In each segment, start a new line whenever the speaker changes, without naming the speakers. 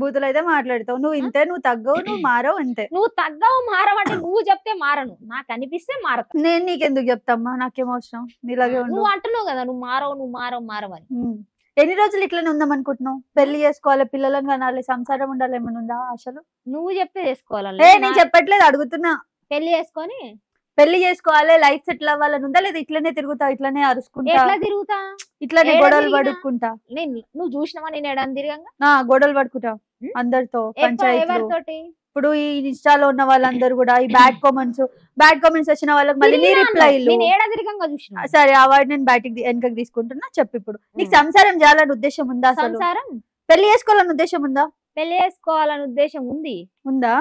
బూతులైతే మాట్లాడతావు. నువ్వు ఇంతే, నువ్వు తగ్గవు, నువ్వు మారవు అంతే.
నువ్వు తగ్గవు మారవంటే నువ్వు చెప్తే మారను, నాకు అనిపిస్తే మారతా.
నేను నీకెందుకు చెప్తామ్మా, నాకేం అవసరం, నీలాగే ఉండు.
నువ్వు అంటున్నావు కదా నువ్వు మారవని.
ఎన్ని రోజులు ఇట్లనే ఉందాం అనుకుంటున్నావు? పెళ్లి చేసుకోవాలి, పిల్లలను కనాలి, సంసారం ఉండాలి, ఏమైనా ఉందా అసలు?
నువ్వు చెప్తే చేసుకోవాలి.
నేను చెప్పట్లేదు, అడుగుతున్నా.
పెళ్లి చేసుకొని
పెళ్లి చేసుకోవాలి, లైఫ్ సెటిల్ అవ్వాలని ఉందా, లేదా ఇట్లనే తిరుగుతా, ఇట్లనే అరుచుకుంటా,
ఎట్లా తిరుగుతా,
ఇట్లనే గొడవలు పడుకుంటా?
నువ్వు చూసినావా నేను ఎడం తిరగంగా?
గొడవలు పడుకుంటా అందరితో, పంచాయతీ.
ఎవరితోటి?
ఇప్పుడు ఈ ఇన్స్టాలో ఉన్న వాళ్ళందరూ కూడా ఈ బ్యాడ్ కామెంట్స్ వచ్చిన వాళ్ళకి మళ్ళీ నీ రిప్లైలు. సరే ఆ వర్డ్ నేను బయటికి వెనకకి తీసుకుంటున్నా. చెప్పు, ఇప్పుడు నీకు సంసారం చేయాలని ఉద్దేశం ఉందా? అసలు పెళ్లి చేసుకోవాలని ఉద్దేశం ఉందా?
పెళ్లి చేసుకోవాలని ఉద్దేశం ఉందా?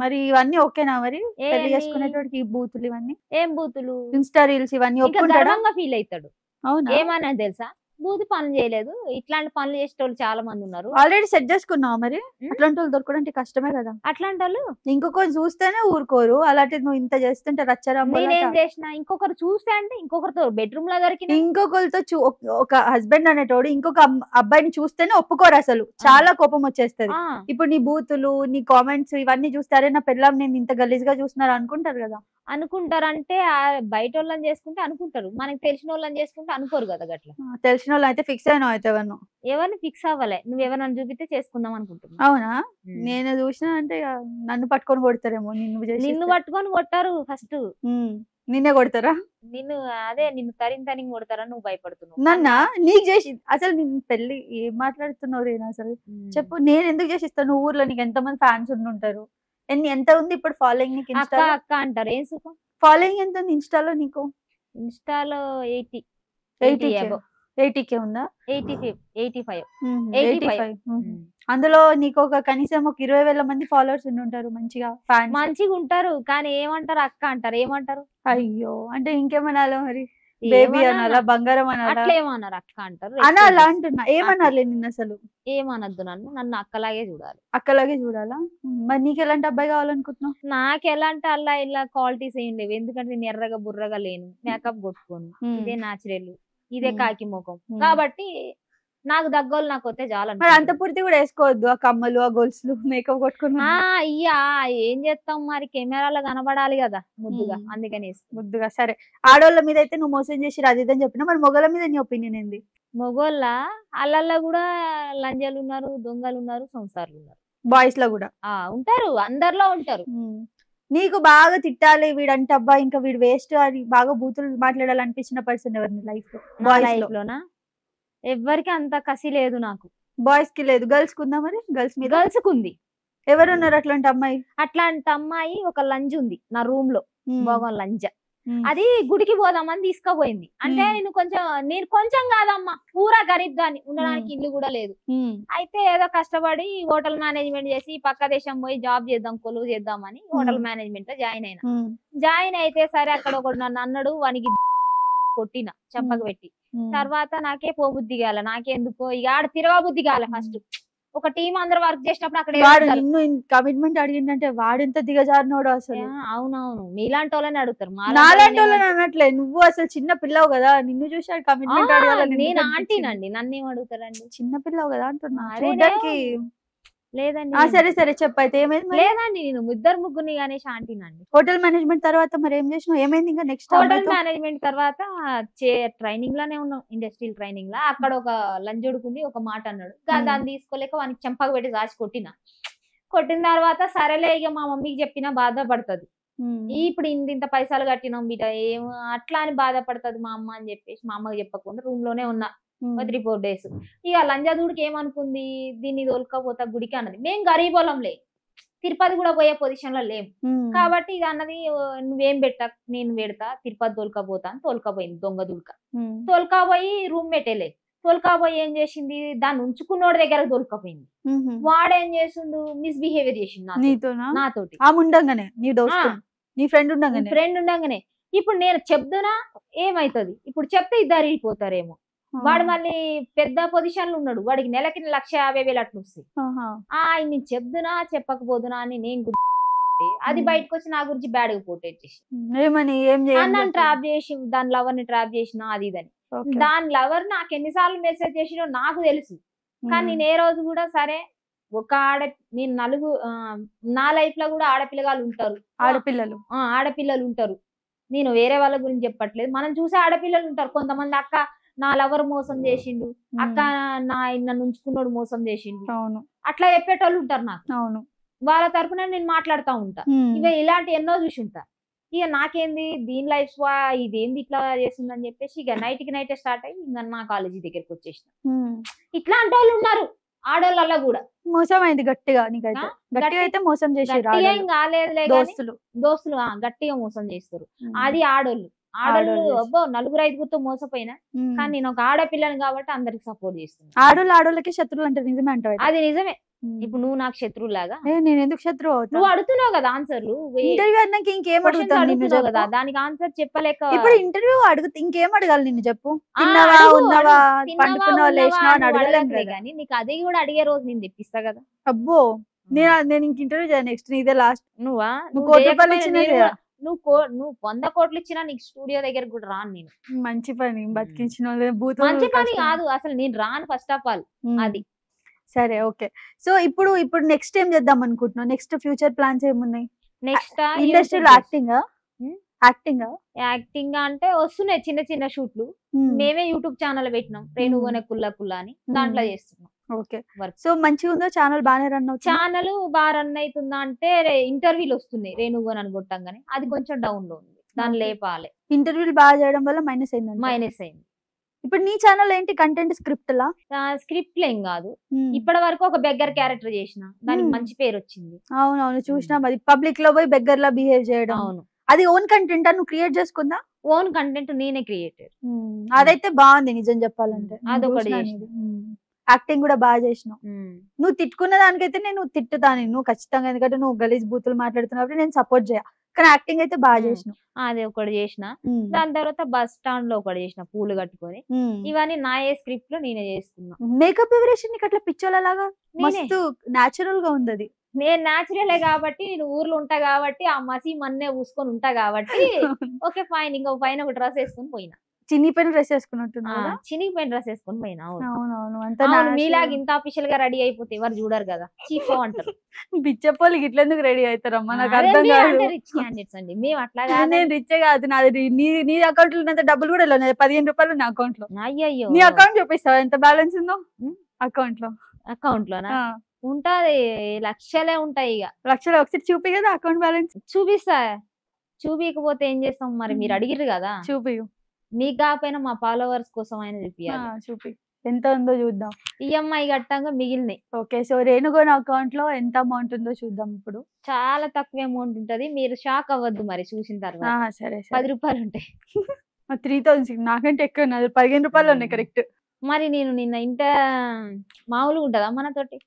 మరి ఇవన్నీ ఓకేనా? మరి పెళ్లి చేసుకునేటోడికి ఈ బూతులు ఇవన్నీ
ఏం బూతులు,
ఇన్స్టా రీల్స్ ఇవన్నీ
ఒప్పుకుంటాడా? ఫీల్ అవుతాడు.
అవునా?
ఏమన్నా తెలుసా, బూతి పనులు చేయలేదు, ఇట్లాంటి పనులు చేసేటోళ్ళు చాలా మంది ఉన్నారు.
ఆల్రెడీ సెట్ చేసుకున్నావు, మరి అట్లాంటి వాళ్ళు దొరకడానికి కష్టమే కదా.
అట్లాంటి వాళ్ళు
ఇంకొకరు చూస్తేనే ఊరుకోరు, అలాంటి నువ్వు ఇంత చేస్తుంటే రచ్చరం.
నేనేం చేసిన? ఇంకొకరు చూస్తే అంటే ఇంకొకరితో బెడ్రూమ్ లో దొరికిన
ఇంకొకరితో ఒక హస్బెండ్ అనేటోడు ఇంకొక అబ్బాయిని చూస్తేనే ఒప్పుకోరు, అసలు చాలా కోపం వచ్చేస్తది. ఇప్పుడు నీ బూతులు, నీ కామెంట్స్ ఇవన్నీ చూస్తారే, నా పిల్లం నేను ఇంత గలీజ్ గా చూస్తున్నారు అనుకుంటారు కదా.
అనుకుంటారంటే బయట వాళ్ళని చేసుకుంటే అనుకుంటారు, మనకి తెలిసిన వాళ్ళని చేసుకుంటే అనుకోరు కదా. గట్లా
తెలిసిన వాళ్ళు అయితే ఫిక్స్ అయినా అయితే
ఎవరిని ఫిక్స్ అవ్వలే, నువ్వు ఎవరిని చూపితే చేసుకుందాం అనుకుంటున్నా.
అవునా? నేను చూసినా అంటే నన్ను పట్టుకొని కొడతారేమో.
నిన్ను పట్టుకొని కొట్టారు ఫస్ట్.
నిన్నే కొడతారా?
నిన్ను తరిని కొడతారా? నువ్వు భయపడుతున్నావు.
నన్న నీకు చేసి అసలు నేను పెళ్లి ఏం మాట్లాడుతున్నావు రేనా? అసలు చెప్పు, నేను ఎందుకు చేసిస్తాను? ఊర్లో నీకు ఎంతమంది ఫ్యాన్స్ ఉంటారు? ఎంత ఉంది ఇప్పుడు ఫాలోయింగ్ నీకు?
అక్క అంటారు. ఏం సుఖం?
ఫాలోయింగ్ ఎంత ఉంది ఇన్స్టాలో నీకు?
ఇన్స్టాలో
80K ఉందా?
85.
అందులో నీకు ఒక కనీసం ఒక 20,000 మంది ఫాలోవర్స్ ఉంటారు. మంచిగా
ఉంటారు, కానీ ఏమంటారు? అక్క అంటారు. ఏమంటారు?
అయ్యో, అంటే ఇంకేమనాలో మరి? బేబీ అనాలా, బంగారం అనాలా?
అట్లా ఏమన్నారు? అక్క అంటారు
అనాలా అంటున్నా. ఏమనాలి నిన్ను? అసలు
ఏమనద్దు, నన్ను అక్కలాగే చూడాలి.
అక్కలాగే చూడాలా? మరి నీకు ఎలాంటి అబ్బాయి కావాలనుకుంటున్నావు?
నాకు ఎలాంటి అలా ఇలా క్వాలిటీస్ ఏం లేవు, ఎందుకంటే నేను ఎర్రగా బుర్రగా లేను, మేకప్ కొట్టుకోను, ఇదే నాచురల్, ఇదే కాకి ముఖం. కాబట్టి నాకు దగ్గోళ్ళు నాకు వస్తే చాలా.
అంత పూర్తి కూడా వేసుకోవద్దు, ఆ కమ్మలు, ఆ గొలుసులు, మేకప్ కొట్టుకుని.
అయ్యా ఏం చేస్తాం మరి, కెమెరాలో కనబడాలి కదా ముద్దుగా, అందుకని
ముద్దుగా. సరే, ఆడోళ్ళ మీద అయితే నువ్వు మోసం చేసి అది ఇదని చెప్పినా, మరి మొగల మీద నీ ఒపీనియన్ ఏంది?
మొగోళ్ళ అల్లల్లో కూడా లంజలు ఉన్నారు, దొంగలు ఉన్నారు, సంసారాలు ఉన్నారు.
బాయ్స్ లో కూడా
ఉంటారు, అందరిలో ఉంటారు.
నీకు బాగా తిట్టాలి వీడంటే అబ్బా ఇంకా వీడు వేస్ట్ అని బాగా బూతులు మాట్లాడాలనిపించిన పర్సన్ ఎవరిని లైఫ్ లో?
లైఫ్ లోనా? ఎవరికి అంత కసి లేదు నాకు.
బాయ్స్ కి లేదు, గర్ల్స్ కు ఉందా? మరి గర్ల్స్ మీద?
గర్ల్స్ కు ఉంది.
ఎవరున్నారు అట్లాంటి అమ్మాయి?
అట్లాంటి అమ్మాయి ఒక లంజ్ ఉంది నా రూమ్ లో, భగవాన్ లంజ. అది గుడికి పోదామని తీసుకుపోయింది. అంటే నేను కొంచెం కాదమ్మా, పూరా గరీబ్ దాన్ని, ఉండడానికి ఇల్లు కూడా లేదు. అయితే ఏదో కష్టపడి హోటల్ మేనేజ్మెంట్ చేసి పక్క దేశం పోయి జాబ్ చేద్దాం, కొలువు చేద్దామని హోటల్ మేనేజ్మెంట్ లో జాయిన్ అయితే సరే, అక్కడ ఒకడు నన్ను అన్నాడు, వానికి కొట్టిన చంపకు పెట్టి. తర్వాత నాకే పోబుద్ధి కాల, నాకెందుకో ఇక ఆడ తిరగబుద్ధి కాలే. ఫస్ట్ ఒక టీం అందరు వర్క్ చేసినప్పుడు అక్కడ
కమిట్మెంట్ అడిగిందంటే వాడు ఎంత దిగజారినోడు అసలు.
అవునవును, మీలాంటి వాళ్ళని అడుగుతారు,
నాలాంటి వాళ్ళని అనట్లే. నువ్వు అసలు చిన్న పిల్లవు కదా, నిన్ను చూసాడు కమిట్మెంట్ అడగాలి.
నేను ఆంటీనండి, నన్ను ఏం అడుగుతారండి?
చిన్న పిల్లవు కదా అంటున్నా. చూడడానికి
లేదండి.
సరే సరే చెప్పు, అయితే ఏమైంది?
లేదండి, నేను ముగ్గురిని కానీ ఆంటీనండి.
హోటల్ మేనేజ్మెంట్ తర్వాత మరి ఏం చేసినావు? ఏమైంది ఇంకా నెక్స్ట్?
హోటల్ మేనేజ్మెంట్ తర్వాత ట్రైనింగ్ లోనే ఉన్నాం, ఇండస్ట్రియల్ ట్రైనింగ్ లా. అక్కడ ఒక లంజోడుకుంది, ఒక మాట అన్నాడు, దాన్ని తీసుకోలేక వానికి చెంపకు పెట్టి రాసి కొట్టిన తర్వాత సరేలే ఇక మా మమ్మీకి చెప్పినా బాధపడుతుంది, ఇప్పుడు ఇంత పైసలు కట్టినాం బిడ్డ ఏం అట్లా అని బాధపడుతుంది మా అమ్మ అని చెప్పేసి మా అమ్మకి చెప్పకుండా రూమ్ లోనే ఉన్నా 3-4 days. ఇక లంజాదూడికి ఏమనుకుంది, దీన్ని తోలుకపోతా గుడికి అన్నది. మేము గరీబోళంలే, తిరుపతి కూడా పోయే పొజిషన్ లో లేము. కాబట్టి ఇది అన్నది, నువ్వేం పెట్టా నేను పెడతా, తిరుపతి తోలుకపోతా అని తోలుకపోయింది. దొంగ దుల్క తోలుకపోయి రూమ్ పెట్టేలే. తోలుకపోయి ఏం చేసింది, దాన్ని ఉంచుకున్నోడి దగ్గర తోలుకపోయింది. వాడేం చేసిండు, మిస్బిహేవియర్ చేసిండు నాతోటి. ఫ్రెండ్ ఉండగానే. ఇప్పుడు నేను చెప్తున్నా ఏమైతుంది, ఇప్పుడు చెప్తే ఇద్దరు వెళ్ళిపోతారేమో. వాడు మళ్ళీ పెద్ద పొజిషన్ లో ఉన్నాడు, వాడికి నెలకి 1,50,000 అట్లా వస్తాయి. నేను చెప్తున్నా చెప్పకపోతున్నా అని నేను అది బయటకు వచ్చి నా గురించి బ్యాడ్ గా పోర్ట్రేట్ చేసి అన్నని ట్రాప్ చేసి, దాని లవర్ ని ట్రాప్ చేసిన అది ఇదని. దాని లవర్ నాకు ఎన్నిసార్లు మెసేజ్ చేసినో నాకు తెలుసు, కానీ నేను ఏ రోజు కూడా సరే ఒక నేను నా లైఫ్ లో కూడా ఆడపిల్లగాళ్ళు ఉంటారు, ఆడపిల్లలు ఉంటారు. నేను వేరే వాళ్ళ గురించి చెప్పట్లేదు, మనం చూసే ఆడపిల్లలు ఉంటారు. కొంతమంది అక్క నా లవర్ మోసం చేసిండు, అక్క నన్ను ఉంచుకున్నాడు మోసం చేసిండు, అట్లా చెప్పేటోళ్ళు ఉంటారు నాకు. వాళ్ళ తరపున నేను మాట్లాడుతూ ఉంటా. ఇక ఇలాంటి ఎన్నో చూసి ఉంటా. ఇక నాకేంది దీని లైఫ్ ఇదేంది ఇట్లా చేస్తుందని చెప్పేసి ఇక నైట్కి నైటే స్టార్ట్ అయ్యి ఇంకా నా కాలేజీ దగ్గరికి వచ్చేసిన. ఇట్లాంటి వాళ్ళు ఉన్నారు ఆడోళ్ళ కూడా.
మోసమైంది గట్టిగా నీకైతే? గట్టిగా అయితే మోసం చేసారు,
ఏం కాలేదులే, దోస్తులు గట్టిగా మోసం చేస్తారు. అది ఆడోళ్ళు అబ్బో 4-5 మోసపోయినా, కానీ నేను ఒక ఆడపిల్లని కాబట్టి అందరికి సపోర్ట్ చేస్తున్నా.
ఆడోళ్ళకి శత్రువులు అంటే నిజమే అంటావు?
అది నిజమే. ఇప్పుడు నువ్వు నాకు శత్రువు లాగా?
నేను ఎందుకు శత్రువు అవుతా?
నువ్వు అడుగుతున్నావు కదా ఆన్సర్లు,
ఇంకేం అడుగుతాను
కదా, దానికి ఆన్సర్ చెప్పలేక.
ఇప్పుడు ఇంటర్వ్యూ అడుగుతా, ఇంకేం అడగాలి నిన్ను? చెప్పు. తిన్నావా, ఉన్నావా, పండుకున్నావా, లేచినావా అని అడగలేదు కానీ
నీకు అది కూడా అడిగే రోజు నేను తెప్పిస్తా కదా.
అబ్బో, నేను ఇంక ఇంటర్వ్యూ చేయాలి నెక్స్ట్, నీదే లాస్ట్.
నువ్వు నువ్వు 100 కోట్లు ఇచ్చినా నీకు స్టూడియో దగ్గర కూడా రాను నేను.
మంచి పని, బతికించిన
మంచి పని కాదు అసలు, నేను రాను ఫస్ట్ ఆఫ్ ఆల్. అది
సరే, ఓకే. సో ఇప్పుడు నెక్స్ట్ ఏం చేద్దాం అనుకుంటున్నావు? నెక్స్ట్ ఫ్యూచర్ ప్లాన్స్ ఏమున్నాయి? నెక్స్ట్ ఇండస్ట్రీలో
యాక్టింగ్ అంటే వస్తున్నాయి చిన్న చిన్న షూట్లు. మేమే యూట్యూబ్ ఛానల్ పెట్టినాం, రేణుగోనే కుల్లా అని, దాంట్లో చేస్తున్నాం.
ఓకే, సో మంచిగా ఉందో ఛానల్? బాగానే రన్ అవుతుంది.
ఛానల్ బాగా రన్ అవుతుందా అంటే ఇంటర్వ్యూలు వస్తున్నాయి రేణుగోన్ అని కొట్టంగానే, అది కొంచెం డౌన్ లో ఉంది, దాన్ని లేపాలి.
ఇంటర్వ్యూలు బాగా చేయడం వల్ల మైనస్ అయింది. ఇప్పుడు నీ ఛానల్ ఏంటి కంటెంట్?
స్క్రిప్ట్ ఏం కాదు, ఇప్పటి వరకు ఒక బెగ్గర్ క్యారెక్టర్ చేసిన, దానికి మంచి పేరు వచ్చింది.
అవునవును, చూసినా. అది పబ్లిక్ లో పోయి బెగ్గర్ లా బిహేవ్ చేయడం. అవును, అది ఓన్ కంటెంట్ నువ్వు క్రియేట్ చేసుకుందా?
ఓన్ కంటెంట్ నేనే క్రియేటర్.
అదైతే బాగుంది నిజం చెప్పాలంటే. అదొకటి యాక్టింగ్ కూడా బాగా చేసినావు. నువ్వు తిట్టుకున్న దానికైతే నేను తిట్టుతాను నువ్వు ఖచ్చితంగా, ఎందుకంటే నువ్వు గలీజ్ బూతులు మాట్లాడుతున్నప్పుడు నేను సపోర్ట్ చేయ, కానీ యాక్టింగ్ అయితే బాగా చేసినావు.
అదే ఒకటి చేసిన. దాని తర్వాత బస్ స్టాండ్ లో ఒకటి చేసిన పూలు కట్టుకొని. ఇవన్నీ నా స్క్రిప్ట్ లో నేనే చేసుకున్నా.
మేకప్ ఎవరేషన్ నీకు అట్లా పిచ్చోళ్ళలాగా? మస్తు నాచురల్ గా ఉంది అది.
నేను నాచురలే కాబట్టి, నేను ఊర్లో ఉంటా కాబట్టి, ఆ మసి మన్నే పూసుకొని ఉంటా కాబట్టి ఓకే ఫైన్. ఇంకో పైన ఒక డ్రెస్ వేసుకొని పోయినా,
చినిగిపోయిన డ్రెస్ వేసుకున్నట్టున్నా.
చినిగిపోయిన డ్రెస్ వేసుకొని పోయినా. మీలాగా ఇంత ఆఫీషియల్ గా రెడీ అయిపోతే ఎవరు చూడరు కదా, చీఫ్ అంటారు.
బిచ్చపోలి ఇట్లెందుకు రెడీ అవుతారమ్మా? నాకు అర్థం కాదు.
రిచ్ క్యాండిడేట్స్ అండి మేము. అట్లా
నేను రిచ్ కాదు, నాది నీ అకౌంట్ లో డబ్బులు కూడా వెళ్ళాను. 15 రూపాయలు నా అకౌంట్ లో. అయ్యో, నీ అకౌంట్ చూపిస్తావా ఎంత బ్యాలెన్స్ ఉందో? అకౌంట్ లోనా
ఉంటది, లక్షలే ఉంటాయి. ఇక
లక్షలు ఒకసారి చూపి కదా అకౌంట్ బ్యాలెన్స్.
చూపిస్తా. చూపించకపోతే ఏం చేస్తాం మరి? మీరు అడిగిర్రు కదా,
చూపి.
మీకు కాకపోయినా మా ఫాలోవర్స్ కోసం అయినా చూపియాలి.
చూపి, ఎంత ఉందో చూద్దాం.
ఈఎంఐ కట్టంగా మిగిలినాయి.
ఓకే, సో రేణుగోన్ అకౌంట్ లో ఎంత అమౌంట్ ఉందో చూద్దాం. ఇప్పుడు
చాలా తక్కువ అమౌంట్ ఉంటది, మీరు షాక్ అవ్వద్దు మరి చూసిన తర్వాత.
సరే,
10 రూపాయలు ఉంటాయి.
3000. నాకంటే ఎక్కువ, 15 రూపాయలు ఉన్నాయి కరెక్ట్.
మరి నేను నిన్న ఇంత మామూలుగా ఉంటదా మనతోటి?